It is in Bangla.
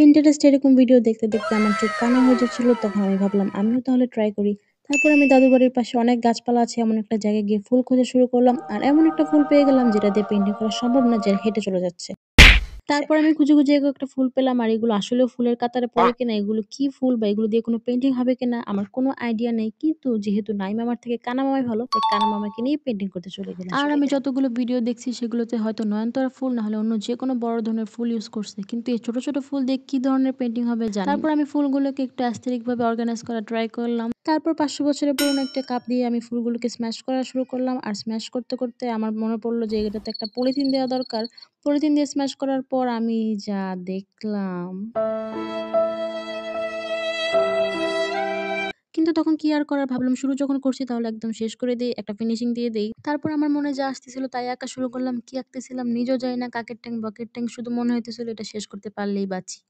Pinterest এ এরকম ভিডিও দেখতে, দেখতে আমার চোখ কানা হয়ে যাচ্ছিল। তখন আমি ভাবলাম আমিও তাহলে ট্রাই করি। তারপর আমি দাদুর বাড়ির পাশে অনেক গাছপালা আছে এমন একটা জায়গায় গিয়ে ফুল খোঁজা শুরু করলাম। আর এমন একটা ফুল পেয়ে গেলাম যেটা দিয়ে পেইন্টিং করা সম্ভব না যে হেঁটে চলে যাচ্ছে। তারপর আমি খুঁজে, খুঁজে একটা ফুল পেলাম। আর এগুলো আসলেও ফুলের কাতারে পড়ে কিনা, এগুলো কি ফুল বা এগুলো দিয়ে কোনো পেইন্টিং হবে কিনা আমার কোনো আইডিয়া নেই। কিন্তু যেহেতু নাই মামার থেকে কানা মামাই ভালো, তাই কানা মামাকে নিয়েই পেইন্টিং করতে চলে গেলাম। আর আমি যতগুলো ভিডিও দেখছি সেগুলোতে হয়তো নয়নতারা ফুল না হলে অন্য যেকোনো বড় ধরনের ফুল ইউজ করছে। কিন্তু এই ছোট, ছোট ফুল দিয়ে কি ধরনের পেইন্টিং হবে জানি না। তারপর আমি ফুলগুলোকে একটু aesthetic ভাবে অর্গানাইজ করার ট্রাই করলাম। তারপর ৫০০ বছরের পুরনো একটা কাপ দিয়ে আমি ফুলগুলোকে স্ম্যাশ করা শুরু করলাম। আর স্ম্যাশ করতে, করতে আমার মনে পড়ল যে এটাতে একটা পলিথিন দেওয়া দরকার। পলিথিন দিয়ে স্ম্যাশ করার পর আমি যা দেখলাম! কিন্তু তখন কি আর করার, ভাবলাম শুরু যখন করছি তাহলে একদম শেষ করে দেই, একটা ফিনিশিং দিয়ে দেই। তারপর আমার মনে যা আসতেছিল তাই আঁকা শুরু করলাম। কি আঁকতেছিলাম নিজেও জানি না, কাকের ট্যাং, বকের ট্যাং, শুধু মনে হইতেছিল এটা শেষ করতে পারলেই বাঁচি।